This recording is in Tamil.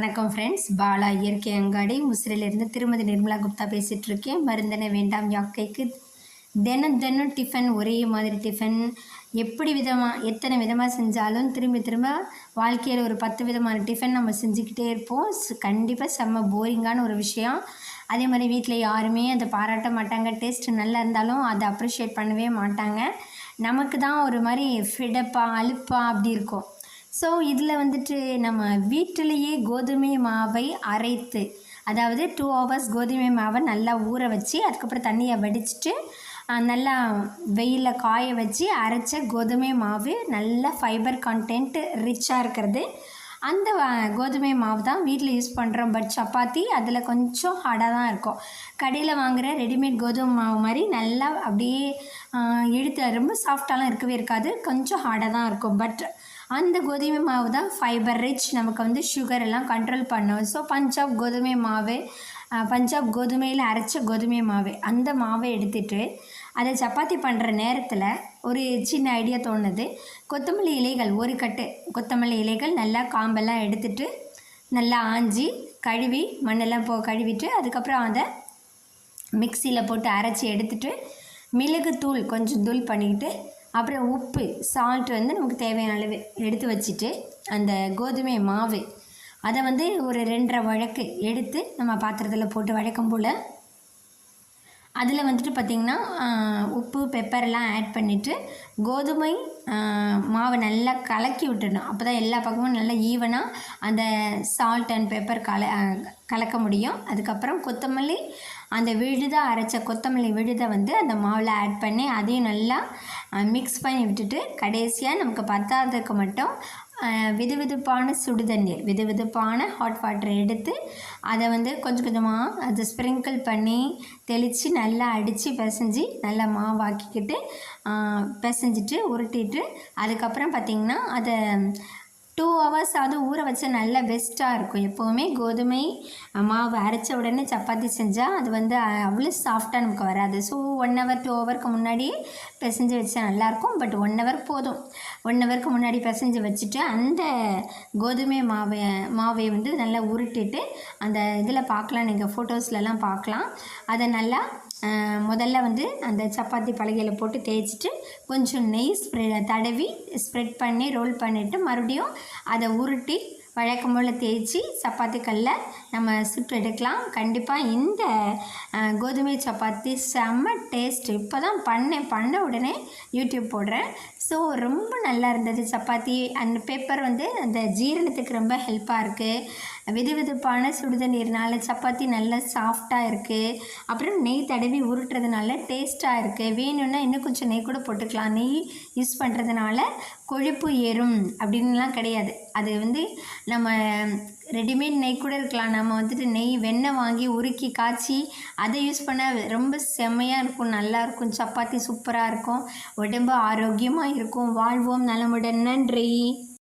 வணக்கம் ஃப்ரெண்ட்ஸ், பாலா இயற்கை அங்காடி முசிறியிலிருந்து திருமதி நிர்மலா குப்தா பேசிகிட்டு இருக்கேன். மருந்தன வேண்டாம் யாக்கைக்கு. தினம் தினம் டிஃபன், ஒரே மாதிரி டிஃபன் எப்படி எத்தனை விதமாக செஞ்சாலும் திரும்ப வாழ்க்கையில் ஒரு 10 விதமான டிஃபன் நம்ம செஞ்சுக்கிட்டே இருப்போம். கண்டிப்பாக செம்ம போரிங்கான ஒரு விஷயம். அதே மாதிரி வீட்டில் யாருமே அதை பாராட்ட மாட்டாங்க. டேஸ்ட் நல்லா இருந்தாலும் அதை அப்ரிஷியேட் பண்ணவே மாட்டாங்க. நமக்கு தான் ஒரு மாதிரி ஃபிடப்பா அலுப்பா அப்படி இருக்கும். ஸோ இதில் வந்துட்டு நம்ம வீட்டிலையே கோதுமை மாவை அரைத்து, அதாவது 2 hours கோதுமை மாவை நல்லா ஊற வச்சு அதுக்கப்புறம் தண்ணியை வடிச்சிட்டு நல்லா வெயிலில் காய வச்சு அரைச்ச கோதுமை மாவு நல்ல ஃபைபர் கண்டென்ட் ரிச்சாக இருக்கிறது. அந்த கோதுமை மாவு தான் வீட்டில் யூஸ் பண்ணுறோம். பட் சப்பாத்தி அதில் கொஞ்சம் ஹார்டாக தான் இருக்கும். கடையில் வாங்குகிற ரெடிமேட் கோதுமை மாவு மாதிரி நல்லா அப்படியே இழுத்து ரொம்ப சாஃப்டாலாம் இருக்கவே இருக்காது, கொஞ்சம் ஹார்டாக தான் இருக்கும். பட் அந்த கோதுமை மாவு தான் ஃபைபர் ரிச், நமக்கு வந்து சுகர் எல்லாம் கண்ட்ரோல் பண்ணும். ஸோ பஞ்சாப் கோதுமை மாவு, பஞ்சாப் கோதுமையில் அரைச்ச கோதுமை மாவு, அந்த மாவை எடுத்துகிட்டு அதை சப்பாத்தி பண்ணுற நேரத்தில் ஒரு சின்ன ஐடியா தோணுது. கொத்தமல்லி இலைகள், ஒரு கட்டு கொத்தமல்லி இலைகள் நல்லா காம்பெல்லாம் எடுத்துகிட்டு நல்லா ஆஞ்சி கழுவி மண்ணெல்லாம் கழுவிட்டு அதுக்கப்புறம் அதை மிக்சியில் போட்டு அரைச்சி எடுத்துகிட்டு மிளகு தூள் கொஞ்சம் தூள் பண்ணிக்கிட்டு அப்புறம் உப்பு சால்ட் வந்து நமக்கு தேவையான அளவு எடுத்து வச்சுட்டு அந்த கோதுமை மாவு அதை வந்து ஒரு 2.5 வழக்கு எடுத்து நம்ம பாத்திரத்தில் போட்டு வழக்கம் போல் அதில் வந்துட்டு பார்த்திங்கன்னா உப்பு பெப்பரெல்லாம் ஆட் பண்ணிவிட்டு கோதுமை மாவை நல்லா கலக்கி விட்டுடணும். அப்போ தான் எல்லா பக்கமும் நல்லா ஈவனாக அந்த சால்ட் அண்ட் பெப்பர் கலக்க முடியும். அதுக்கப்புறம் கொத்தமல்லி, அந்த விழுதை அரைச்ச கொத்தமல்லி விழுதை வந்து அந்த மாவில் ஆட் பண்ணி அதையும் நல்லா மிக்ஸ் பண்ணி விட்டுட்டு கடைசியாக நமக்கு பத்தாததுக்கு மட்டும் வெதுவெதுப்பான சுடுதண்ணீர், வெதுவெதுப்பான ஹாட் வாட்டர் எடுத்து அதை வந்து கொஞ்சம் கொஞ்சமாக அதை ஸ்ப்ரிங்கிள் பண்ணி தெளித்து நல்லா அடித்து பிசைஞ்சி நல்லா மாவாக்கிக்கிட்டு பிசைஞ்சிட்டு உருட்டிட்டு அதுக்கப்புறம் பார்த்திங்கன்னா அதை 2 hours ஊற வச்சா நல்லா பெஸ்ட்டாக இருக்கும். எப்போவுமே கோதுமை மாவு அரைச்ச உடனே சப்பாத்தி செஞ்சால் அது வந்து அவ்வளோ சாஃப்டாக நமக்கு வராது. ஸோ 1 hour 2 hourக்கு முன்னாடியே பிசைஞ்சு வச்சா நல்லாயிருக்கும். பட் 1 hour போதும். 1 hourக்கு முன்னாடி பிசைஞ்சு வச்சுட்டு அந்த கோதுமை மாவை வந்து நல்லா உருட்டிட்டு அந்த இதில் பார்க்கலாம், நீங்கள் ஃபோட்டோஸ்லலாம் பார்க்கலாம். அதை நல்லா முதல்ல வந்து அந்த சப்பாத்தி பலகையில் போட்டு தேய்ச்சிட்டு கொஞ்சம் நெய் தடவி ஸ்ப்ரெட் பண்ணி ரோல் பண்ணிவிட்டு மறுபடியும் அதை உருட்டி வழக்கம் போல் தேய்ச்சி சப்பாத்தி கல்லில் நம்ம சுட்டு எடுக்கலாம். கண்டிப்பாக இந்த கோதுமை சப்பாத்தி செம்ம டேஸ்ட். இப்போ தான் பண்ண உடனே யூடியூப் போடுறேன். ஸோ ரொம்ப நல்லா இருந்தது சப்பாத்தி. அந்த பெப்பர் வந்து அந்த ஜீரணத்துக்கு ரொம்ப ஹெல்ப்பாக இருக்குது. வெதுவெதுப்பான சுடுதண்ணீர்னால சப்பாத்தி நல்லா சாஃப்டாக இருக்குது. அப்புறம் நெய் தடவி உருட்டுறதுனால டேஸ்ட்டாக இருக்குது. வேணும்னா இன்னும் கொஞ்சம் நெய் கூட போட்டுக்கலாம். நெய் யூஸ் பண்ணுறதுனால கொழுப்பு ஏறும் அப்படின்லாம் கிடையாது. அது வந்து நம்ம ரெடிமேட் நெய் கூட இருக்கலாம். நம்ம வந்துட்டு வெண்ணெய் வாங்கி உருக்கி காய்ச்சி அதை யூஸ் பண்ண ரொம்ப செம்மையாக இருக்கும், நல்லாயிருக்கும். சப்பாத்தி சூப்பராக இருக்கும், உடம்பு ஆரோக்கியமாக இருக்கும். வாழ்வோம் நலமுடன். நன்றி.